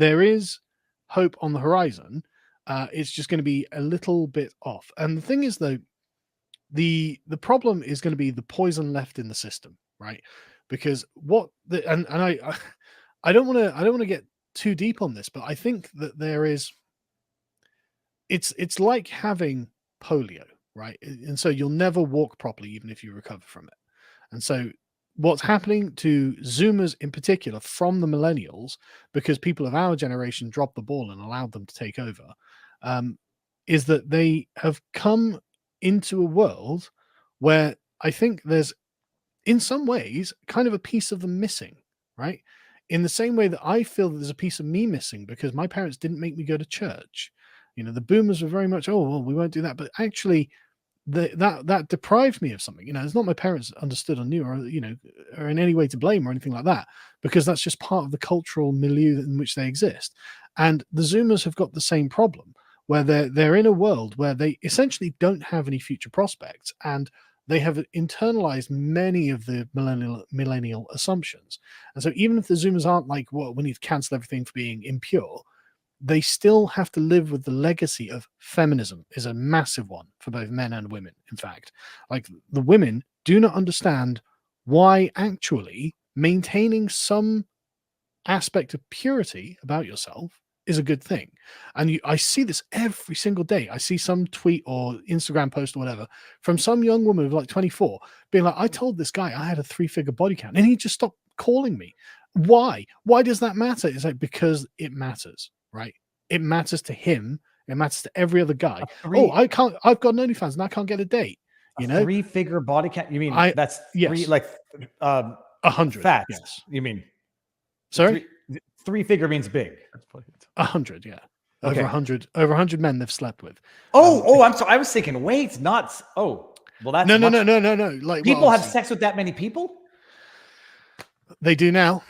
there is hope on the horizon. It's just going to be a little bit off. And the thing is, though, the problem is going to be the poison left in the system, right? Because what the and I don't want to get too deep on this, but I think that there is it's like having polio, right? And so you'll never walk properly even if you recover from it. And so what's happening to Zoomers in particular from the millennials, because people of our generation dropped the ball and allowed them to take over, is that they have come into a world where I think there's, in some ways, kind of a piece of them missing, right? In the same way that I feel that there's a piece of me missing because my parents didn't make me go to church. The boomers were very much, oh, well, we won't do that. But actually, that deprived me of something. It's not my parents understood or knew, or or in any way to blame or anything like that, because that's just part of the cultural milieu in which they exist. And the Zoomers have got the same problem, where they're in a world where they essentially don't have any future prospects, and they have internalized many of the millennial assumptions. And so even if the Zoomers aren't like, well, we need to cancel everything for being impure, they still have to live with the legacy of feminism is a massive one for both men and women. In fact, like, the women do not understand why actually maintaining some aspect of purity about yourself is a good thing. And I see this every single day. I see some tweet or Instagram post or whatever from some young woman of like 24 being like, I told this guy I had a 3-figure body count and he just stopped calling me. Why does that matter? It's like, because it matters, right? It matters to him. It matters to every other guy. I've got an OnlyFans and I can't get a date. A 3-figure body count? You mean that's yes. 100 fat? Yes. You mean, sorry? 3-figure means big. 100, yeah. Over 100 men they've slept with. I'm sorry. I was thinking weight, not. Oh, well, that's no. Like, people have sex with that many people. They do now,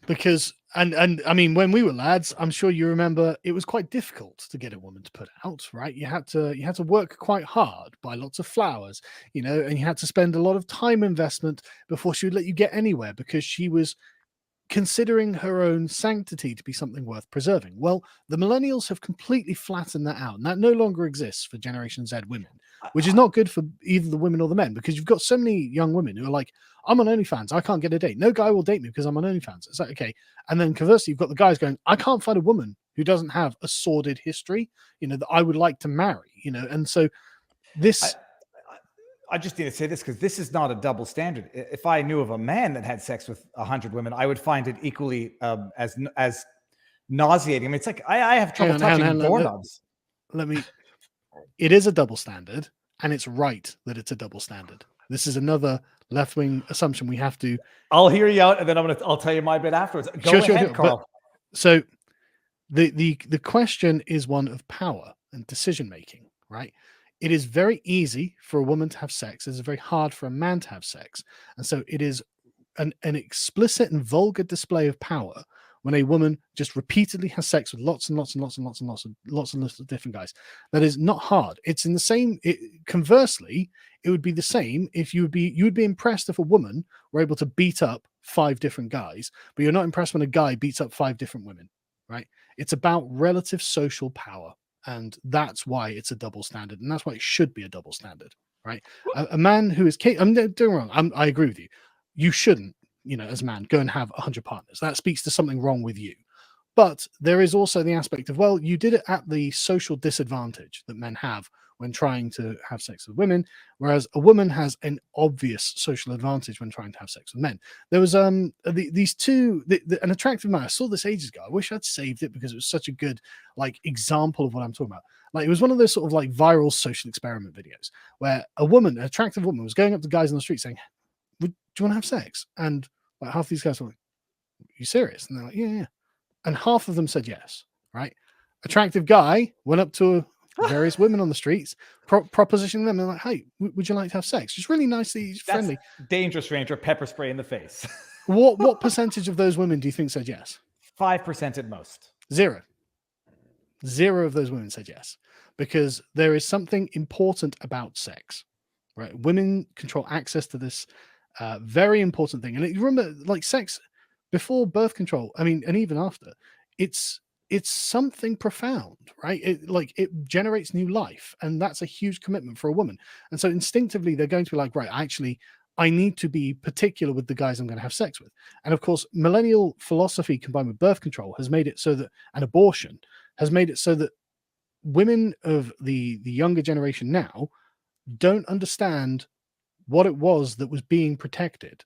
because and I mean, when we were lads, I'm sure you remember, it was quite difficult to get a woman to put out, right? You had to work quite hard, buy lots of flowers, and you had to spend a lot of time investment before she would let you get anywhere, because she was considering her own sanctity to be something worth preserving. Well, the millennials have completely flattened that out, and that no longer exists for Generation Z women, which is not good for either the women or the men, because you've got so many young women who are like, I'm on OnlyFans, I can't get a date. No guy will date me because I'm on OnlyFans. It's like, okay. And then conversely, you've got the guys going, I can't find a woman who doesn't have a sordid history, that I would like to marry, and so this... I just need to say this, because this is not a double standard. If I knew of a man that had sex with 100 women, I would find it equally as nauseating. I mean, it's like I have trouble touching doorknobs. It is a double standard, and it's right that it's a double standard. This is another left-wing assumption we have to... I'll hear you out, and then I'll tell you my bit afterwards. Go ahead, Carl. So the question is one of power and decision-making, right? It is very easy for a woman to have sex. It's very hard for a man to have sex. And so it is an explicit and vulgar display of power when a woman just repeatedly has sex with lots and lots of different guys. That is not hard. It's in the same... conversely, it would be the same if you would be impressed if a woman were able to beat up 5 different guys, but you're not impressed when a guy beats up 5 different women, right? It's about relative social power. And that's why it's a double standard, and that's why it should be a double standard, right? A man who is... I'm doing wrong. I agree with you. You shouldn't, as a man, go and have 100 partners. That speaks to something wrong with you. But there is also the aspect of, well, you did it at the social disadvantage that men have when trying to have sex with women, whereas a woman has an obvious social advantage when trying to have sex with men. There was these two, an attractive man. I saw this ages ago. I wish I'd saved it because it was such a good example of what I'm talking about. Like, it was one of those sort of viral social experiment videos where an attractive woman, was going up to guys on the street saying, do you want to have sex? And half these guys were like, are you serious? And they're like, yeah. And half of them said yes, right? Attractive guy went up to various women on the streets, propositioning them, and like, hey, would you like to have sex? Just really nicely, friendly. Dangerous Ranger, pepper spray in the face. What percentage of those women do you think said yes? 5% at most. 0 of those women said yes, because there is something important about sex, right? Women control access to this very important thing. And you remember, sex before birth control, I mean, and even after, it's it's something profound, right? It generates new life, and that's a huge commitment for a woman. And so instinctively, they're going to be like, right, actually, I need to be particular with the guys I'm going to have sex with. And of course, millennial philosophy combined with birth control has made it so that, and abortion has made it so that women of the younger generation now don't understand what it was that was being protected,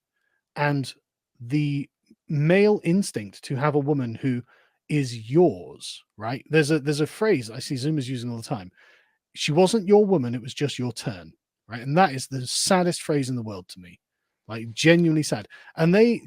and the male instinct to have a woman who is yours, right? There's a phrase I see Zoomers using all the time. She wasn't your woman, it was just your turn, right? And that is the saddest phrase in the world to me, like genuinely sad. And I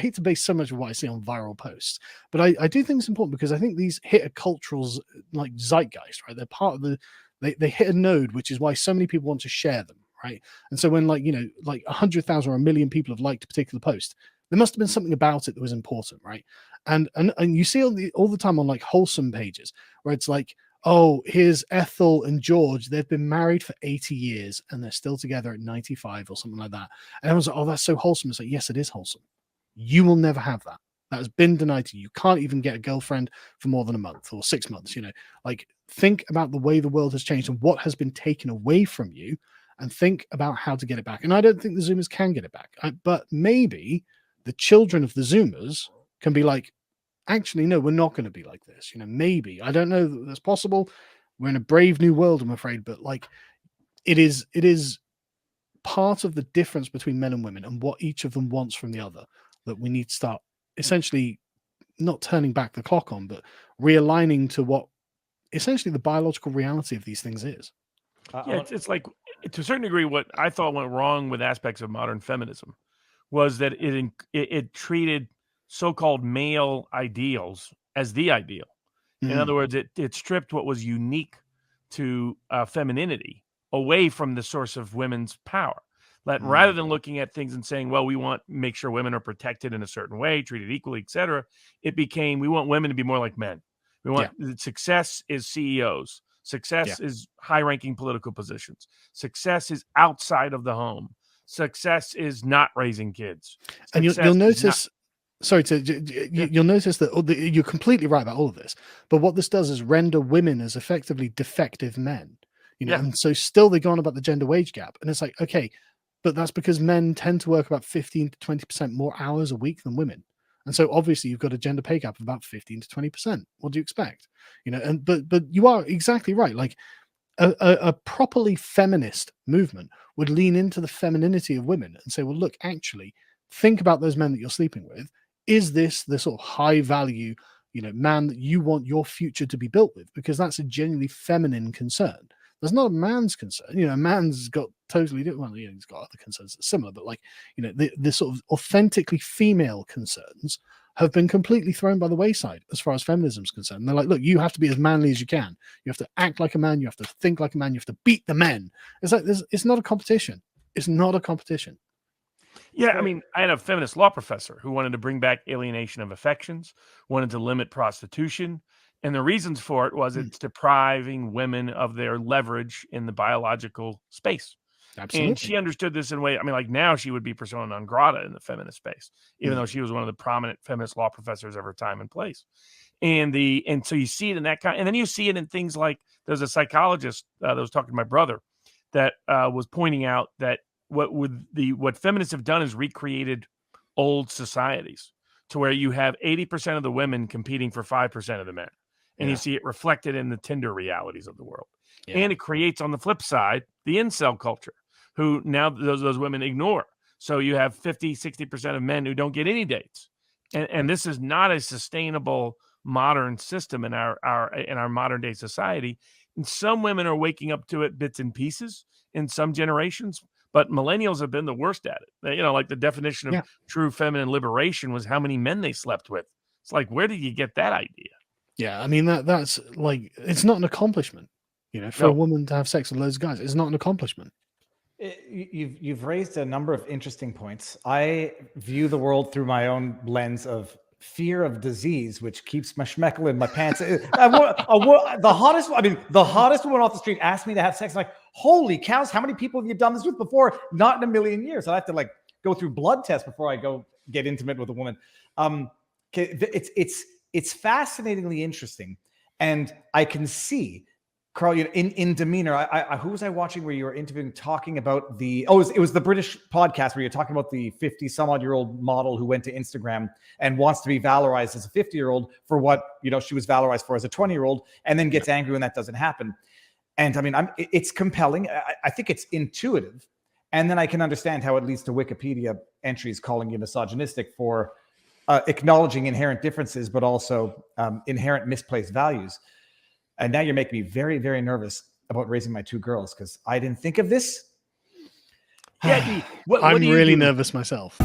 hate to base so much of what I see on viral posts, but I do think it's important because I think these hit a cultural like zeitgeist, right? They're part of they hit a node, which is why so many people want to share them, right? And so when like 100,000 or 1 million people have liked a particular post, there must have been something about it that was important, right? And you see all the time on like wholesome pages where it's like, oh, here's Ethel and George. They've been married for 80 years and they're still together at 95 or something like that. And everyone's like, oh, that's so wholesome. It's like, yes, it is wholesome. You will never have that. That has been denied to you. You can't even get a girlfriend for more than a month or 6 months. Like think about the way the world has changed and what has been taken away from you, and think about how to get it back. And I don't think the Zoomers can get it back. But maybe the children of the Zoomers can be like, actually, no, we're not going to be like this. Maybe. I don't know that that's possible. We're in a brave new world, I'm afraid. But like, it is part of the difference between men and women and what each of them wants from the other that we need to start essentially not turning back the clock on, but realigning to what essentially the biological reality of these things is. Yeah, it's like, to a certain degree, what I thought went wrong with aspects of modern feminism was that it treated so-called male ideals as the ideal. In other words, it stripped what was unique to femininity away from the source of women's power. Rather than looking at things and saying, well, we want to make sure women are protected in a certain way, treated equally, etc., it became, we want women to be more like men. We want success is CEOs. Success is high-ranking political positions. Success is outside of the home. Success is not raising kids. And you'll notice, you'll notice that you're completely right about all of this. But what this does is render women as effectively defective men. And so still they go on about the gender wage gap. And it's like, okay, but that's because men tend to work about 15 to 20% more hours a week than women. And so obviously you've got a gender pay gap of about 15 to 20%. What do you expect? But you are exactly right. Like a properly feminist movement would lean into the femininity of women and say, well, look, actually, think about those men that you're sleeping with. Is this the sort of high value, man that you want your future to be built with? Because that's a genuinely feminine concern. That's not a man's concern. A man's got totally different. Well, he's got other concerns that are similar, but the sort of authentically female concerns have been completely thrown by the wayside as far as feminism is concerned. And they're like, look, you have to be as manly as you can. You have to act like a man. You have to think like a man. You have to beat the men. It's like it's not a competition. It's not a competition. Yeah, I mean, I had a feminist law professor who wanted to bring back alienation of affections, wanted to limit prostitution. And the reasons for it was it's depriving women of their leverage in the biological space. Absolutely. And she understood this in a way, I mean, like now she would be persona non grata in the feminist space, even though she was one of the prominent feminist law professors of her time and place. And so you see it in that kind, and then you see it in things like there's a psychologist that was talking to my brother that was pointing out that what feminists have done is recreated old societies to where you have 80% of the women competing for 5% of the men. And you see it reflected in the Tinder realities of the world. Yeah. And it creates, on the flip side, the incel culture, who now those women ignore. So you have 50, 60% of men who don't get any dates. And this is not a sustainable modern system in our modern day society. And some women are waking up to it bits and pieces in some generations, but millennials have been the worst at it. Like the definition of true feminine liberation was how many men they slept with. It's like, where did you get that idea? Yeah, I mean that's like, it's not an accomplishment, for a woman to have sex with loads of guys. It's not an accomplishment. You've raised a number of interesting points. I view the world through my own lens of fear of disease, which keeps my schmeckle in my pants. The hottest woman off the street asked me to have sex. I'm like, holy cows, how many people have you done this with before? Not in a million years. I have to go through blood tests before I go get intimate with a woman. it's fascinatingly interesting. And I can see, Carl, in demeanor, who was I watching where you were interviewing, talking about it was the British podcast where you're talking about the 50 some odd year old model who went to Instagram and wants to be valorized as a 50-year-old for what, she was valorized for as a 20-year-old, and then gets angry when that doesn't happen. And I mean, it's compelling. I think it's intuitive. And then I can understand how it leads to Wikipedia entries calling you misogynistic for acknowledging inherent differences, but also inherent misplaced values. And now you're making me very, very nervous about raising my 2 girls, because I didn't think of this. Yeah, I'm really nervous myself.